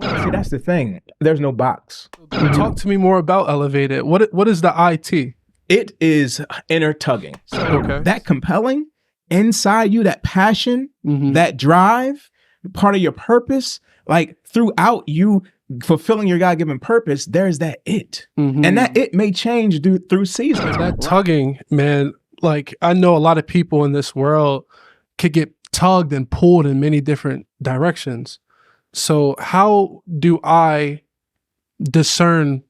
See, that's the thing. There's no box. Talk to me more about elevated. What is the IT? It is inner tugging. So Okay. that compelling inside you, that passion, Mm-hmm. that drive, part of your purpose, like throughout you fulfilling your God-given purpose, there's that it. Mm-hmm. And that it may change through seasons. That tugging, man, like I know a lot of people in this world could get tugged and pulled in many different directions. So how do I discern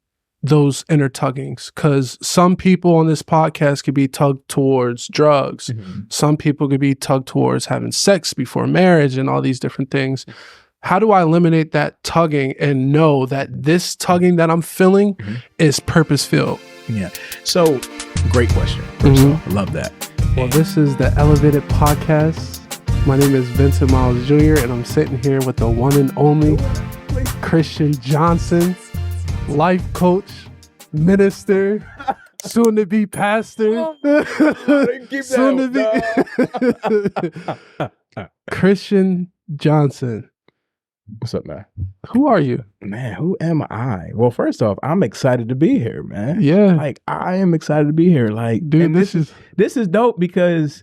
those inner tuggings? Because some people on this podcast could be tugged towards drugs. Mm-hmm. Some people could be tugged towards having sex before marriage and all these different things. How do I eliminate that tugging and know that this tugging that I'm feeling is purpose-filled? Yeah. So, great question. First off, love that. Well, this is the Elevated Podcast. My name is Vincent Miles Jr., and I'm sitting here with the one and only Christian Johnson, life coach, minister, soon to be pastor, soon to be Christian Johnson. What's up, man? Who are you? Man, who am I? Well, first off, I'm excited to be here, man. Yeah. Like, I am excited to be here. Like, Dude, and this is dope because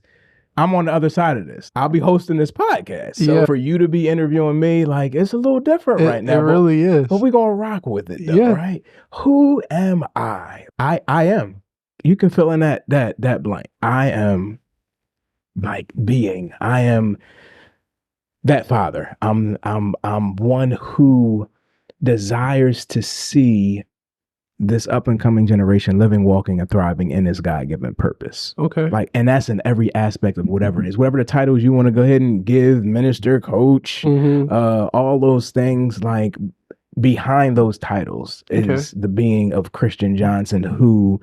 I'm on the other side of this. I'll be hosting this podcast. So for you to be interviewing me, like, it's a little different right now. It really is. But we're going to rock with it, though, right? Who am I? I am. You can fill in that blank. I am, like, being. I am that father. I'm one who desires to see this up and coming generation living, walking, and thriving in this God-given purpose. Okay. Like, and that's in every aspect of whatever it is, whatever the titles you want to go ahead and give, minister, coach, all those things. Like, behind those titles is the being of Christian Johnson, who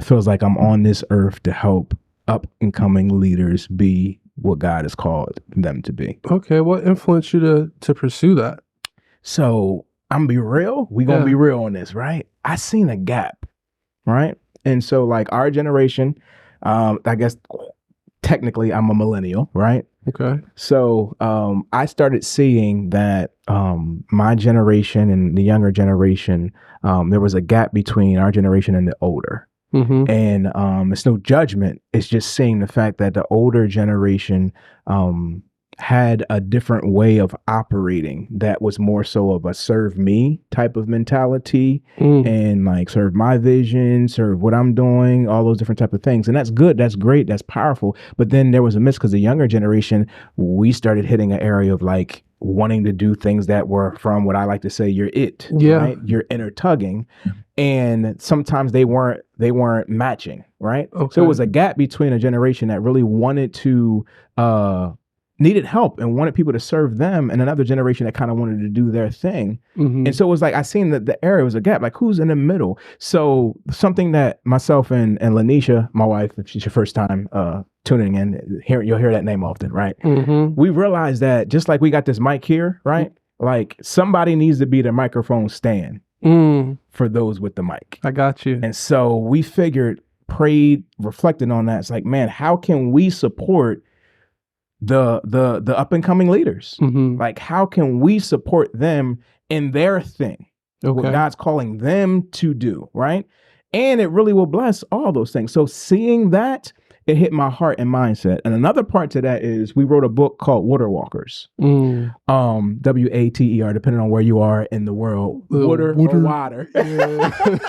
feels like I'm on this earth to help up and coming leaders be what God has called them to be. Okay. What influenced you to pursue that? So I'm gonna be real. We gonna be real on this, right? I seen a gap, right? And so, like, our generation, I guess technically I'm a millennial, right? Okay. So I started seeing that my generation and the younger generation, there was a gap between our generation and the older. And it's no judgment. It's just seeing the fact that the older generation had a different way of operating that was more so of a serve me type of mentality and like serve my vision, serve what I'm doing, all those different type of things. And that's good. That's great. That's powerful. But then there was a miss because the younger generation, we started hitting an area of like wanting to do things that were from what I like to say, you're it, right? You're inner tugging. And sometimes they weren't matching, right? Okay. So it was a gap between a generation that really wanted to, needed help and wanted people to serve them, and another generation that kind of wanted to do their thing. And so it was like, I seen that the area was a gap, like who's in the middle? So something that myself and Lanisha, my wife, if she's your first time tuning in, you'll hear that name often, right? We realized that just like we got this mic here, right? Like somebody needs to be the microphone stand for those with the mic. I got you. And so we figured, prayed, reflected on that. It's like, man, how can we support the up and coming leaders? Like, how can we support them in their thing? What God's calling them to do, right? And it really will bless all those things. So seeing that, it hit my heart and mindset. And another part to that is we wrote a book called Water Walkers. WATER, depending on where you are in the world. Water.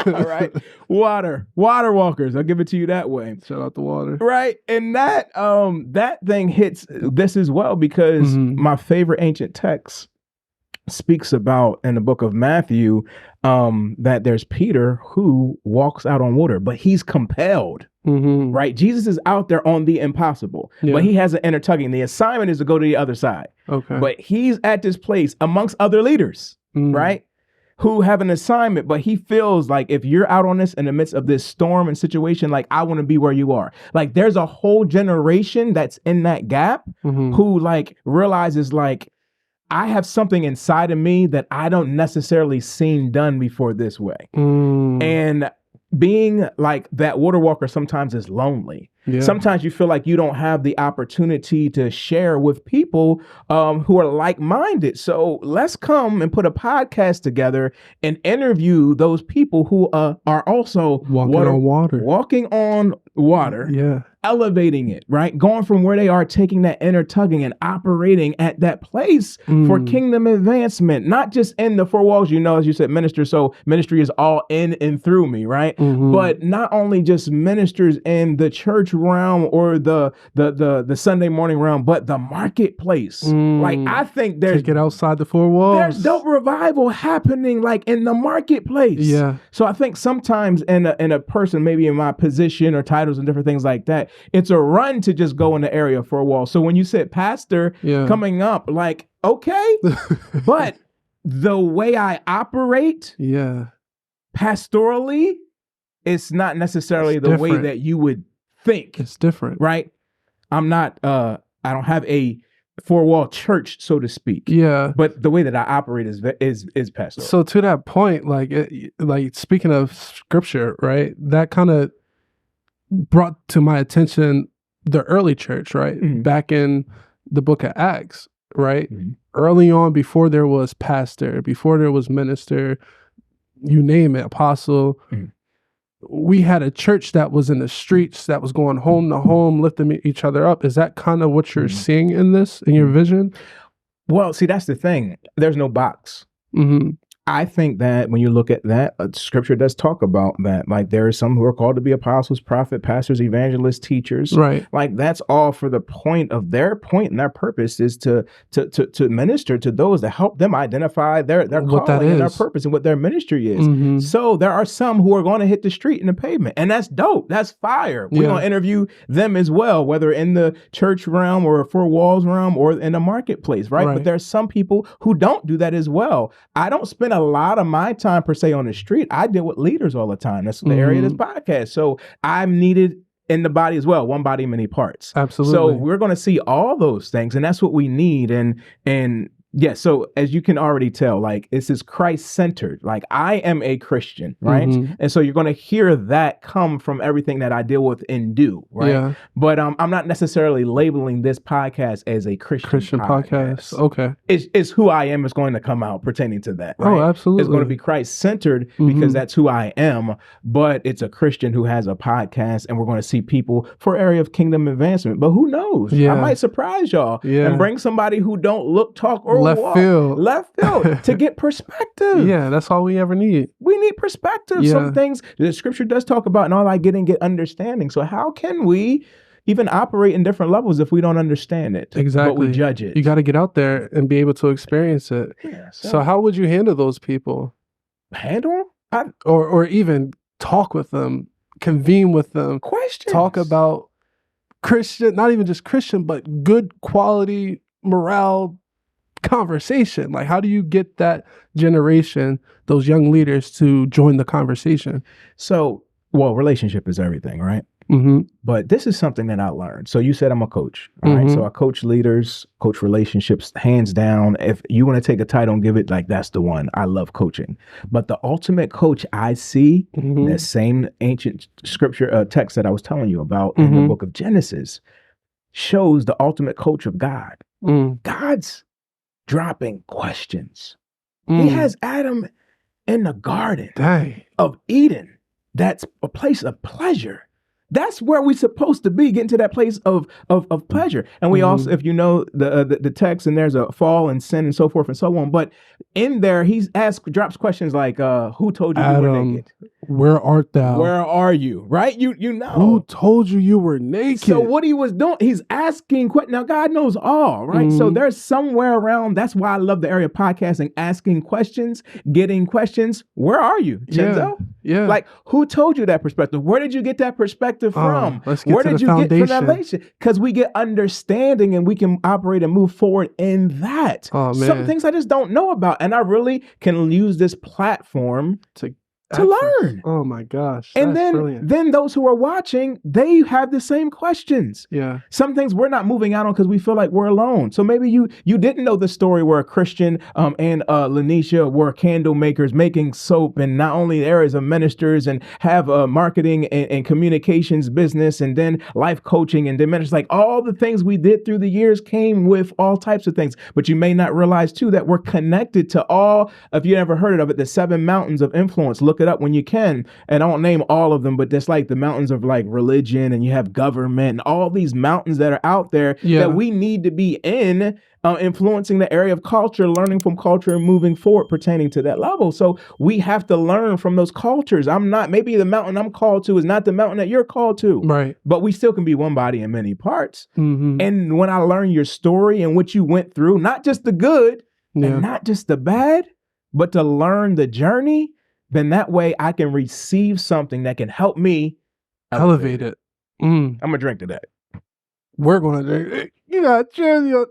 All right. Water Walkers. I'll give it to you that way. Shout out the water. Right. And that thing hits this as well, because my favorite ancient text speaks about in the book of Matthew that there's Peter who walks out on water, but he's compelled. Right? Jesus is out there on the impossible, but he has an inner tugging. The assignment is to go to the other side. But he's at this place amongst other leaders, right? Who have an assignment, but he feels like if you're out on this in the midst of this storm and situation, like I want to be where you are. Like there's a whole generation that's in that gap who like realizes like, I have something inside of me that I don't necessarily seen done before this way. And being like that water walker sometimes is lonely. Yeah. Sometimes you feel like you don't have the opportunity to share with people who are like-minded. So let's come and put a podcast together and interview those people who are also walking on water. Yeah. Elevating it, right? Going from where they are, taking that inner tugging and operating at that place for kingdom advancement, not just in the four walls, as you said, minister. So ministry is all in and through me, right? But not only just ministers in the church realm or the Sunday morning realm, but the marketplace. Like, I think take it outside the four walls. There's dope revival happening like in the marketplace. Yeah. So I think sometimes in a person, maybe in my position or titles and different things like that, it's a run to just go in the area for a while. So when you said pastor coming up, like, okay, but the way I operate pastorally, it's not necessarily the way that you would think. It's different. Right? I'm not, I don't have a four-wall church, so to speak. Yeah. But the way that I operate is pastoral. So to that point, like speaking of scripture, right, that kind of brought to my attention the early church, right? Back in the book of Acts, right? Early on, before there was pastor, before there was minister, you name it, apostle, we had a church that was in the streets, that was going home to home, lifting each other up. Is that kind of what you're seeing in this, in your vision? Well, see, that's the thing. There's no box. I think that when you look at that, scripture does talk about that. Like, there are some who are called to be apostles, prophets, pastors, evangelists, teachers. Right. Like, that's all for the point and their purpose is to minister to those, to help them identify their calling and their purpose and what their ministry is. So there are some who are going to hit the street and the pavement, and that's dope. That's fire. We're going to interview them as well, whether in the church realm or a four walls realm or in the marketplace, right? But there's some people who don't do that as well. I don't spend a lot of my time per se on the street. I deal with leaders all the time. That's the area of this podcast. So I'm needed in the body as well. One body, many parts. Absolutely. So we're going to see all those things, and that's what we need. And yeah, so as you can already tell, like, this is Christ-centered. Like, I am a Christian, right? And so you're going to hear that come from everything that I deal with and do, right? Yeah. But I'm not necessarily labeling this podcast as a Christian podcast. Okay. It's who I am is going to come out pertaining to that, right? Oh, absolutely. It's going to be Christ-centered because that's who I am, but it's a Christian who has a podcast, and we're going to see people for area of kingdom advancement. But who knows? I might surprise y'all and bring somebody who don't look, talk, or left field to get perspective. Yeah, that's all we ever need. We need perspective. Some things the scripture does talk about, and all I get understanding. So how can we even operate in different levels if we don't understand it? Exactly. But we judge it. You got to get out there and be able to experience it. Yeah, so how would you handle those people? Handle? Or even talk with them, convene with them. Questions. Talk about Christian, not even just Christian, but good quality morale conversation. Like, how do you get that generation, those young leaders, to join the conversation? So, well, relationship is everything, right? But this is something that I learned. So you said I'm a coach, right? So I coach leaders, coach relationships, hands down. If you want to take a title and give it, like, that's the one. I love coaching. But the ultimate coach I see, that same ancient scripture text that I was telling you about in the book of Genesis, shows the ultimate coach of God. God's dropping questions. He has Adam in the garden of Eden. That's a place of pleasure. That's where we're supposed to be, getting to that place of pleasure. And we also, if you know the text, and there's a fall and sin and so forth and so on. But in there, he drops questions like, "Who told you Adam, you were naked? Where art thou? Where are you?" Right? You know. Who told you you were naked? So what he was doing, he's asking questions. Now God knows all, right? So there's somewhere around. That's why I love the area of podcasting, asking questions, getting questions. Where are you, Chenzo? Yeah. Like, who told you that perspective? Where did you get that perspective from? Where did you get from that relation? Because we get understanding and we can operate and move forward in that. Oh, man. Some things I just don't know about. And I really can use this platform to to learn. Oh my gosh. And That's brilliant. then those who are watching, they have the same questions. Yeah. Some things we're not moving out on because we feel like we're alone. So maybe you didn't know the story where a Christian and Lanisha were candle makers making soap, and not only areas of ministers and have a marketing and communications business, and then life coaching, and then ministers. Like all the things we did through the years came with all types of things. But you may not realize too that we're connected to all, if you ever heard of it, the 7 mountains of influence. Look it up when you can. And I won't name all of them, but that's like the mountains of like religion, and you have government and all these mountains that are out there that we need to be in, influencing the area of culture, learning from culture and moving forward pertaining to that level. So we have to learn from those cultures. Maybe the mountain I'm called to is not the mountain that you're called to. Right. But we still can be one body in many parts. And when I learn your story and what you went through, not just the good and not just the bad, but to learn the journey, then that way I can receive something that can help me elevate it. I'm going to drink to that. We're going to drink it. You got to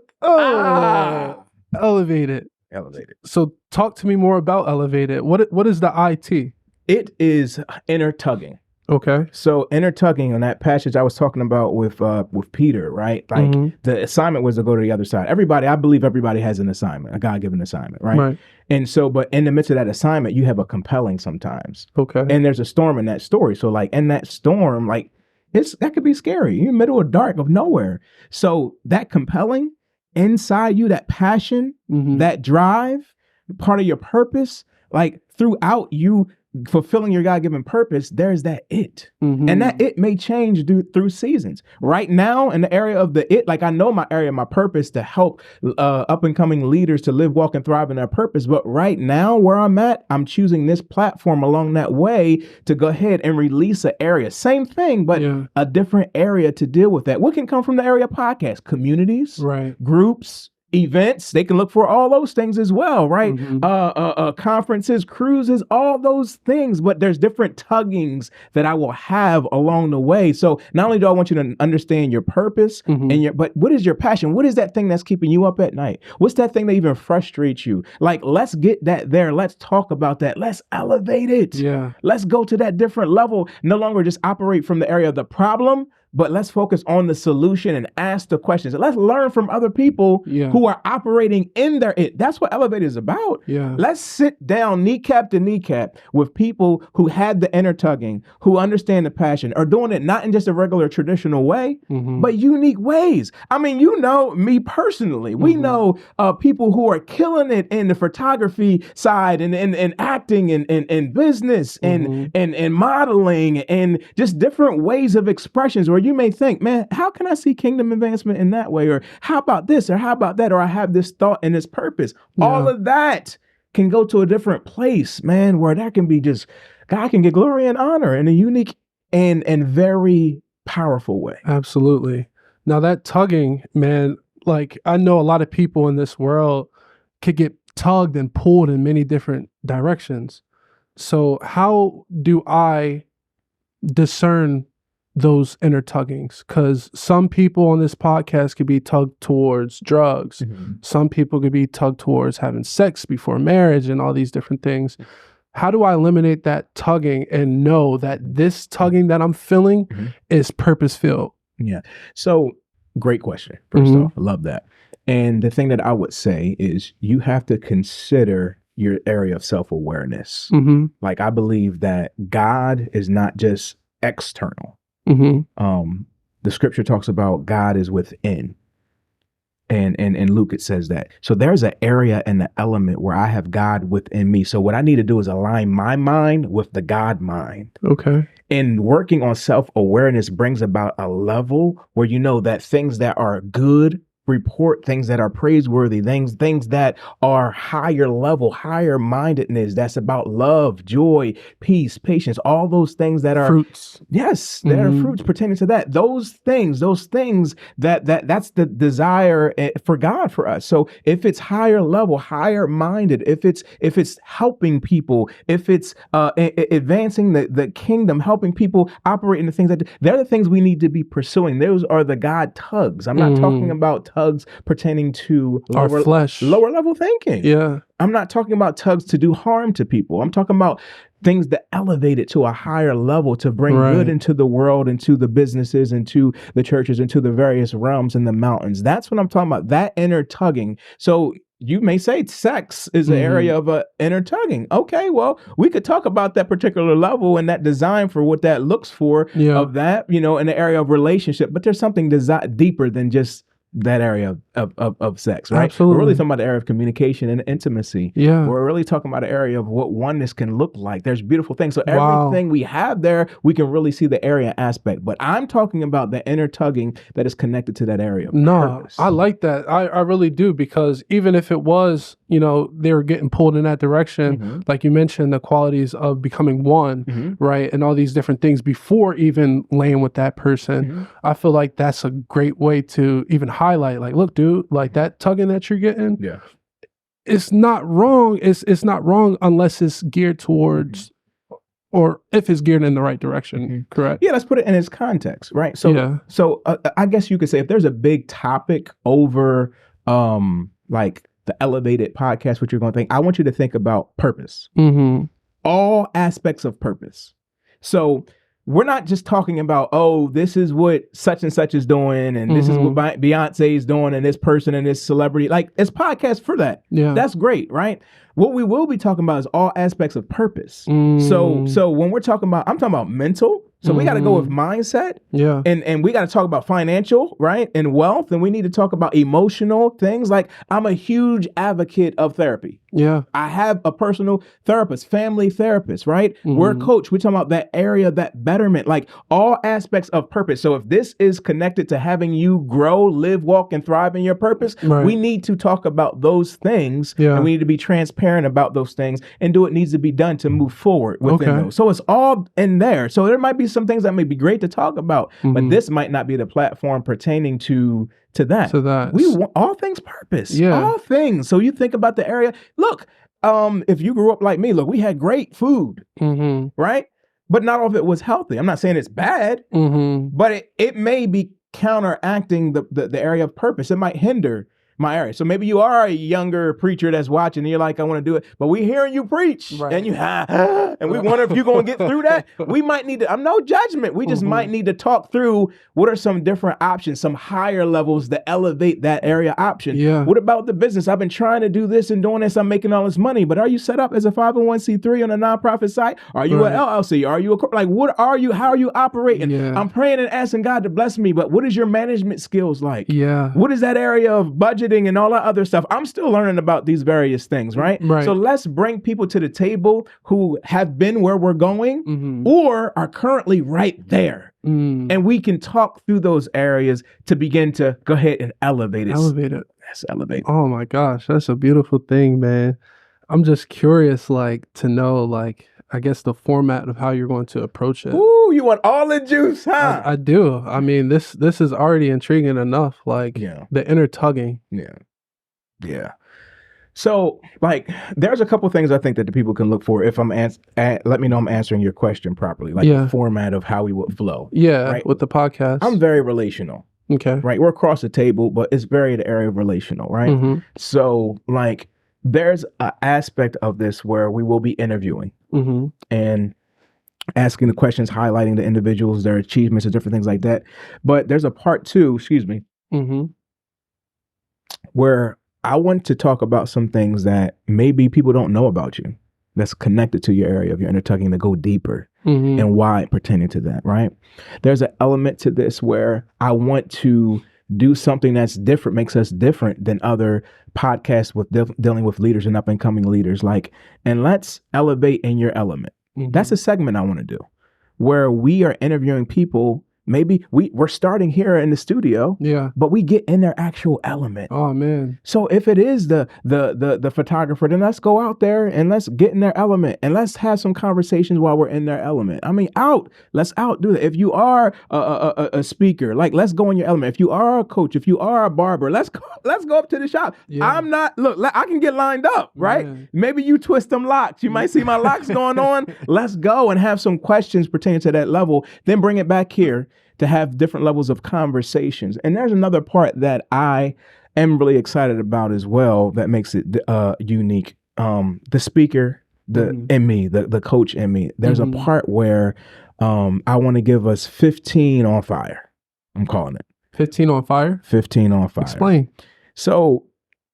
elevate it. Elevate it. So talk to me more about elevate it. What is the IT? It is inner tugging. Okay. So inner tugging on that passage I was talking about with Peter, right? Like the assignment was to go to the other side. I believe everybody has an assignment, a God-given assignment, right? And so, but in the midst of that assignment, you have a compelling sometimes. Okay. And there's a storm in that story. So like in that storm, like that could be scary. You're in the middle of dark of nowhere. So that compelling inside you, that passion, that drive, part of your purpose, like throughout you fulfilling your God-given purpose, there's that it. And that it may change through seasons. Right now, in the area of the it, like I know my area, my purpose to help up-and-coming leaders to live, walk, and thrive in their purpose. But right now, where I'm at, I'm choosing this platform along that way to go ahead and release an area. Same thing, but a different area to deal with that. What can come from the area of podcasts? Communities, groups, events. They can look for all those things as well, right? Conferences, cruises, all those things. But there's different tuggings that I will have along the way. So not only do I want you to understand your purpose but what is your passion? What is that thing that's keeping you up at night? What's that thing that even frustrates you? Like, let's get that there. Let's talk about that. Let's elevate it. Let's go to that different level. No longer just operate from the area of the problem, but let's focus on the solution and ask the questions. Let's learn from other people who are operating in their it. That's what Elevate is about. Let's sit down kneecap to kneecap with people who had the inner tugging, who understand the passion, are doing it not in just a regular traditional way, but unique ways. I mean, you know me personally. We know people who are killing it in the photography side and acting and business and modeling and just different ways of expressions where you may think, man, how can I see kingdom advancement in that way? Or how about this? Or how about that? Or I have this thought and this purpose. All of that can go to a different place, man, where that can be just, God can get glory and honor in a unique and very powerful way. Absolutely. Now that tugging, man, like I know a lot of people in this world could get tugged and pulled in many different directions. So how do I discern those inner tuggings? Because some people on this podcast could be tugged towards drugs. Some people could be tugged towards having sex before marriage and all these different things. How do I eliminate that tugging and know that this tugging that I'm feeling is purpose-filled? So great question. First off, I love that. And the thing that I would say is you have to consider your area of self-awareness. Like I believe that God is not just external. The scripture talks about God is within. And in Luke, it says that. So there's an area and the element where I have God within me. So what I need to do is align my mind with the God mind. Okay. And working on self-awareness brings about a level where you know that things that are good report, things that are praiseworthy, things that are higher level, higher mindedness. That's about love, joy, peace, patience, all those things that are fruits. Yes, there are fruits pertaining to that. Those things that's the desire for God for us. So if it's higher level, higher minded, if it's helping people, if it's advancing the kingdom, helping people operate in the things that they're the things we need to be pursuing. Those are the God tugs. I'm not talking about tugs pertaining to our flesh, lower level thinking. Yeah. I'm not talking about tugs to do harm to people. I'm talking about things that elevate it to a higher level to bring good into the world, into the businesses, into the churches, into the various realms and the mountains. That's what I'm talking about, that inner tugging. So you may say sex is an area of inner tugging. Okay, well, we could talk about that particular level and that design for what that looks for of that, in the area of relationship. But there's something deeper than just that area of sex, right? Absolutely. We're really talking about the area of communication and intimacy. Yeah. We're really talking about the area of what oneness can look like. There's beautiful things. So everything we have there, we can really see the area aspect. But I'm talking about the inner tugging that is connected to that area of purpose. I like that. I really do, because even if it was, they were getting pulled in that direction, like you mentioned, the qualities of becoming one, right? And all these different things before even laying with that person. I feel like that's a great way to even highlight, like, look, dude, like that tugging that you're getting, it's not wrong. It's not wrong unless it's geared towards, or if it's geared in the right direction. Correct. Yeah, let's put it in its context, right? So, I guess you could say if there's a big topic over, like the elevated podcast, what you're going to think, I want you to think about purpose, all aspects of purpose. So we're not just talking about, oh, this is what such and such is doing, and this is what Beyonce is doing, and this person and this celebrity. Like, it's podcast for that. Yeah, that's great, right? What we will be talking about is all aspects of purpose. So when we're talking about, I'm talking about mental. So we got to go with mindset. Yeah. And we got to talk about financial, right? And wealth. And we need to talk about emotional things. Like, I'm a huge advocate of therapy. Yeah. I have a personal therapist, family therapist, right? We're a coach. We're talking about that area, that betterment, like all aspects of purpose. So if this is connected to having you grow, live, walk, and thrive in your purpose, we need to talk about those things. Yeah. And we need to be transparent about those things and do what needs to be done to move forward within those. So it's all in there. So there might be some things that may be great to talk about, but this might not be the platform pertaining to that. So that we want all things purpose. Yeah. All things. So you think about the area. Look, if you grew up like me, look, we had great food, right? But not all of it was healthy. I'm not saying it's bad, but it may be counteracting the area of purpose. It might hinder my area. So maybe you are a younger preacher that's watching and you're like, I want to do it, but we hearing you preach and you and we wonder if you're going to get through that. We might need to, I'm no judgment. We just might need to talk through what are some different options, some higher levels that elevate that area option. Yeah. What about the business? I've been trying to do this and doing this. I'm making all this money, but are you set up as a 501c3 on a nonprofit site? Are you an LLC? Are you like, what are you, how are you operating? Yeah. I'm praying and asking God to bless me, but what is your management skills like? Yeah. What is that area of budget and all that other stuff? I'm still learning about these various things, right? So let's bring people to the table who have been where we're going or are currently right there. And we can talk through those areas to begin to go ahead and elevate it. Elevate it. Yes, elevate it. Oh my gosh, that's a beautiful thing, man. I'm just curious, like, to know, like, I guess the format of how you're going to approach it. Ooh, you want all the juice, huh? I do. I mean, this is already intriguing enough. Like, the inner tugging. Yeah. So, like, there's a couple things I think that the people can look for if I'm let me know I'm answering your question properly. Like the format of how we would flow. Yeah, right? With the podcast. I'm very relational. Okay. Right. We're across the table, but it's very the area of relational, right? So, like, there's an aspect of this where we will be interviewing and asking the questions, highlighting the individuals, their achievements, and different things like that. But there's a part two, where I want to talk about some things that maybe people don't know about you that's connected to your area of your inner tugging to go deeper and why pertaining to that, right? There's an element to this where I want to do something that's different, makes us different than other podcasts with dealing with leaders and up and coming leaders. Like, and let's elevate in your element. That's a segment I want to do where we are interviewing people. Maybe we're starting here in the studio, but we get in their actual element. Oh man! So if it is the photographer, then let's go out there and let's get in their element and let's have some conversations while we're in their element. I mean, let's do that. If you are a speaker, like, let's go in your element. If you are a coach, if you are a barber, let's go up to the shop. Yeah. I'm not I can get lined up, right? Yeah. Maybe you twist them locks. You might see my locks going on. Let's go and have some questions pertaining to that level. Then bring it back here. to have different levels of conversations. And there's another part that I am really excited about as well that makes it unique. The speaker, in me, the coach in me, there's a part where I want to give us 15 on fire. I'm calling it 15 on fire. 15 on fire. Explain. So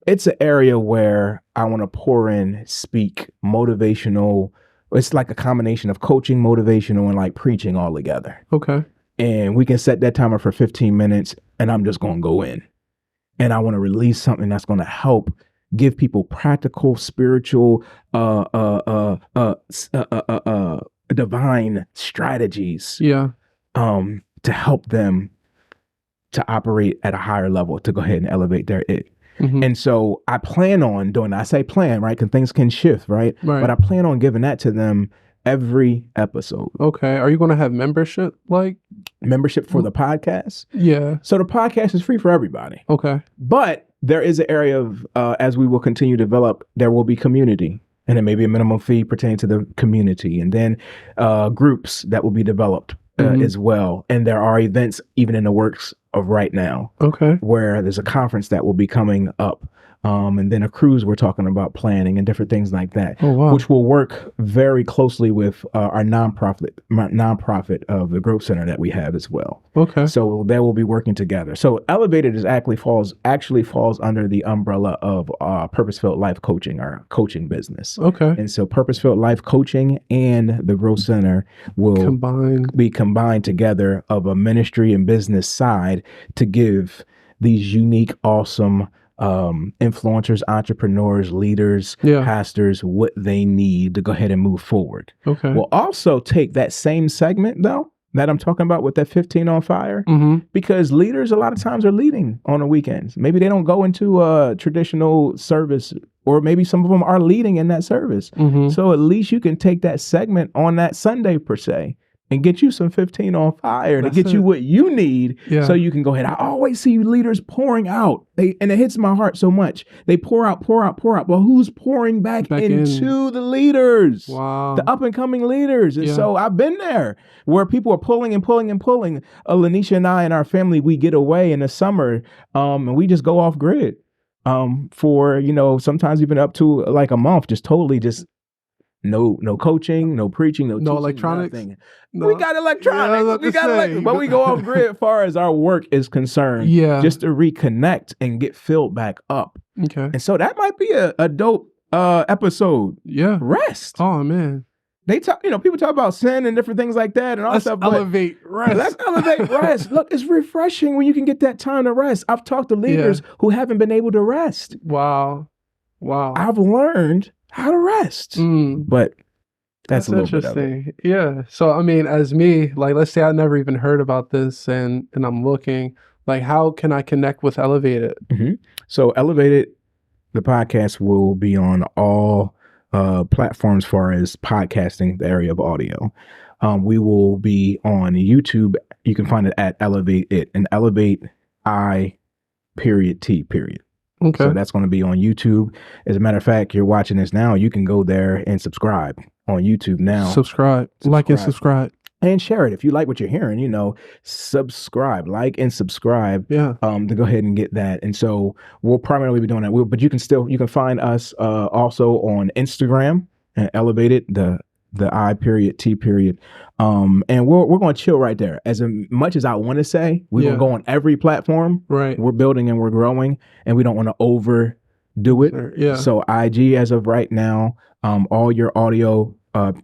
it's an area where I want to pour in, speak, motivational. It's like a combination of coaching, motivational, and like preaching all together. Okay. And we can set that timer for 15 minutes and I'm just going to go in. And I want to release something that's going to help give people practical, spiritual, divine strategies. Yeah. To help them to operate at a higher level, to go ahead and elevate their it. And so I plan on doing that. I say plan, right? Because things can shift, right? But I plan on giving that to them every episode. Okay. Are you going to have membership, like? Membership for the podcast? Yeah. So the podcast is free for everybody. Okay. But there is an area of, as we will continue to develop, there will be community. And it may be a minimum fee pertaining to the community. And then groups that will be developed as well. And there are events even in the works of right now. Okay. Where there's a conference that will be coming up. And then a cruise we're talking about planning and different things like that. Oh, wow. Which will work very closely with our nonprofit of the Growth Center that we have as well. Okay. So they will be working together. So Elevated is actually falls under the umbrella of Purpose-Filled Life Coaching, our coaching business. Okay. And so Purpose-Filled Life Coaching and the Growth Center will be combined together of a ministry and business side to give these unique, awesome influencers, entrepreneurs, leaders, pastors, what they need to go ahead and move forward. Okay. We'll also take that same segment though, that I'm talking about with that 15 on fire, because leaders a lot of times are leading on the weekends. Maybe they don't go into a traditional service, or maybe some of them are leading in that service. So at least you can take that segment on that Sunday per se and get you some 15 on fire to get you what you need so you can go ahead. I always see leaders pouring out. And it hits my heart so much. They pour out. Well, who's pouring back into the leaders? Wow. The up and coming leaders. And so I've been there where people are pulling and pulling and pulling. Lanisha and I and our family, we get away in the summer and we just go off grid for, sometimes even up to like a month, just totally just no coaching, no preaching, no teaching, electronics. Nothing. No. We got electronics. But we go off grid as far as our work is concerned. Yeah. Just to reconnect and get filled back up. Okay. And so that might be a dope episode. Yeah. Rest. Oh man. They talk, people talk about sin and different things like that and all stuff. Elevate rest. Let's elevate rest. Look, it's refreshing when you can get that time to rest. I've talked to leaders who haven't been able to rest. Wow. I've learned how to rest. But that's a little interesting. Bit of it. Yeah. So, I mean, as me, like, let's say I never even heard about this and I'm looking, like, how can I connect with Elevated? So Elevated, the podcast will be on all platforms as far as podcasting, the area of audio. We will be on YouTube. You can find it at Elevate It and Elevate 𝐸_T. Okay. So that's going to be on YouTube. As a matter of fact, you're watching this now. You can go there and subscribe on YouTube now. Subscribe. Like and subscribe. And share it. If you like what you're hearing, subscribe, like and subscribe. Yeah. To go ahead and get that. And so we'll primarily be doing that. But you can find us also on Instagram and Elevated, the 𝐸_T. And we're going to chill right there. As much as I want to say, we're going to go on every platform. Right. We're building and we're growing, and we don't want to overdo it. Sure. Yeah. So IG as of right now, all your audio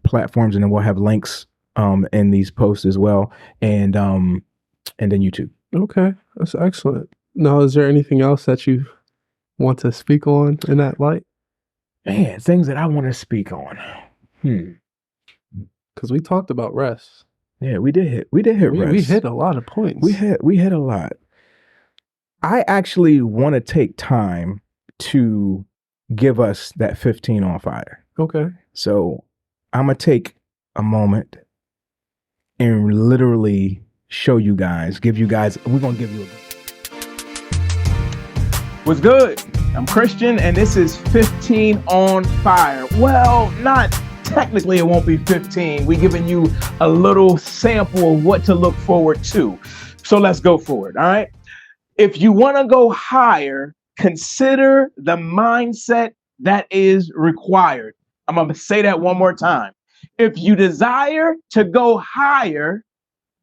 platforms, and then we'll have links in these posts as well, and then YouTube. Okay, that's excellent. Now, is there anything else that you want to speak on in that light? Man, things that I want to speak on. Because we talked about rest. Yeah, we did hit rest. We hit a lot of points. We hit a lot. I actually want to take time to give us that 15 on fire. Okay. So I'm going to take a moment and literally show you guys, we're going to give you What's good? I'm Christian, and this is 15 on fire. Well, not technically it won't be 15. We're giving you a little sample of what to look forward to. So let's go forward, all right? If you want to go higher, consider the mindset that is required. I'm going to say that one more time. If you desire to go higher,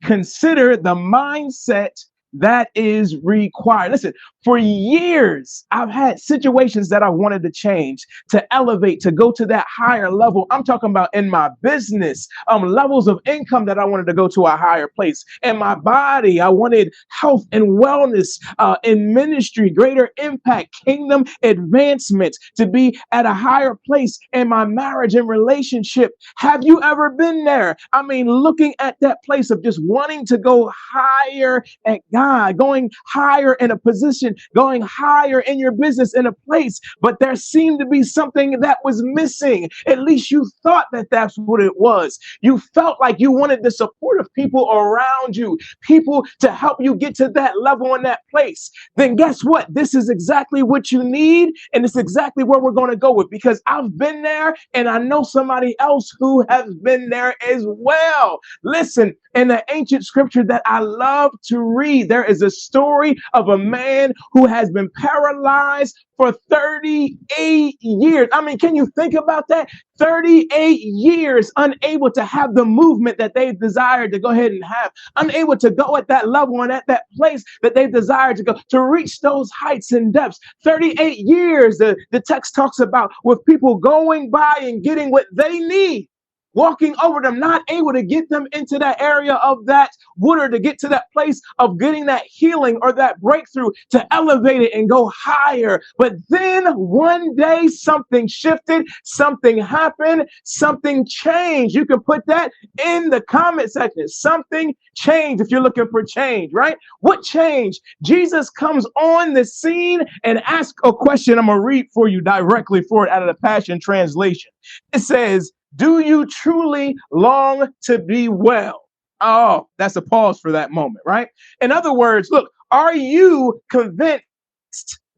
consider the mindset that is required. Listen, for years, I've had situations that I wanted to change, to elevate, to go to that higher level. I'm talking about in my business, levels of income that I wanted to go to a higher place. In my body, I wanted health and wellness, in ministry, greater impact, kingdom advancement, to be at a higher place in my marriage and relationship. Have you ever been there? I mean, looking at that place of just wanting to go higher at God, going higher in a position, going higher in your business in a place, but there seemed to be something that was missing. At least you thought that that's what it was. You felt like you wanted the support of people around you, people to help you get to that level in that place. Then guess what? This is exactly what you need, and it's exactly where we're going to go with, because I've been there and I know somebody else who has been there as well. Listen, in the ancient scripture that I love to read, there is a story of a man who has been paralyzed for 38 years. I mean, can you think about that? 38 years unable to have the movement that they desired to go ahead and have, unable to go at that level and at that place that they desired to go, to reach those heights and depths. 38 years, the text talks about, with people going by and getting what they need, walking over them, not able to get them into that area of that water, to get to that place of getting that healing or that breakthrough, to elevate it and go higher. But then one day something shifted, something happened, something changed. You can put that in the comment section. Something changed if you're looking for change, right? What changed? Jesus comes on the scene and asks a question. I'm going to read for you directly for it out of the Passion Translation. It says, "Do you truly long to be well?" Oh, that's a pause for that moment, right? In other words, look, are you convinced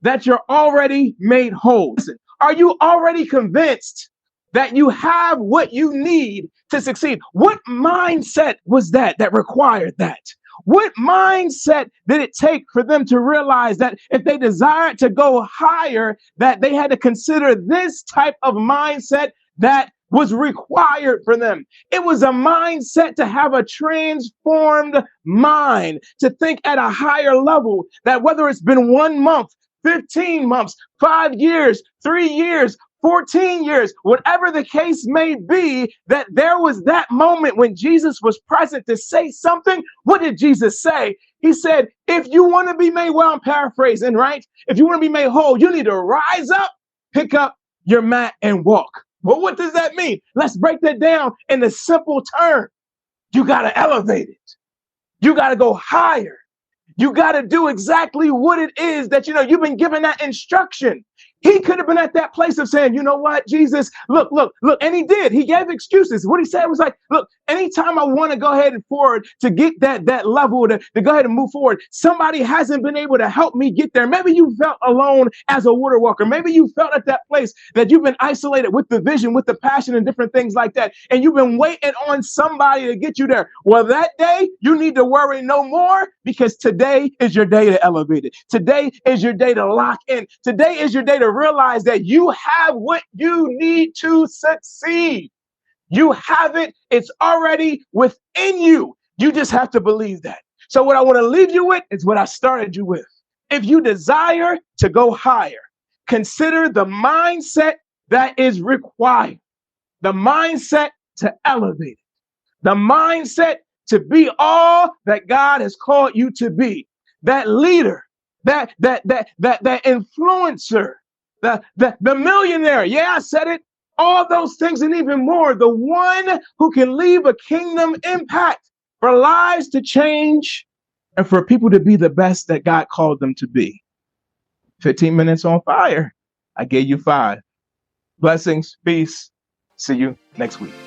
that you're already made whole? Listen, are you already convinced that you have what you need to succeed? What mindset was that required that? What mindset did it take for them to realize that if they desired to go higher, that they had to consider this type of mindset that was required for them? It was a mindset to have a transformed mind, to think at a higher level, that whether it's been 1 month, 15 months, 5 years, 3 years, 14 years, whatever the case may be, that there was that moment when Jesus was present to say something. What did Jesus say? He said, if you want to be made well, I'm paraphrasing, right? If you want to be made whole, you need to rise up, pick up your mat and walk. Well, what does that mean? Let's break that down in the simple term. You got to elevate it. You got to go higher. You got to do exactly what it is that, you've been given that instruction. He could have been at that place of saying, you know what, Jesus, look. And he did. He gave excuses. What he said was like, look, anytime I want to go ahead and forward to get that level to go ahead and move forward, somebody hasn't been able to help me get there. Maybe you felt alone as a water walker. Maybe you felt at that place that you've been isolated with the vision, with the passion and different things like that. And you've been waiting on somebody to get you there. Well, that day you need to worry no more, because today is your day to elevate it. Today is your day to lock in. Today is your day to realize that you have what you need to succeed. You have it. It's already within you. You just have to believe that. So what I want to leave you with is what I started you with. If you desire to go higher, consider the mindset that is required, the mindset to elevate it, the mindset to be all that God has called you to be, that leader, that influencer, the millionaire. Yeah, I said it. All those things and even more. The one who can leave a kingdom impact for lives to change and for people to be the best that God called them to be. 15 minutes on fire. I gave you 5. Blessings, peace. See you next week.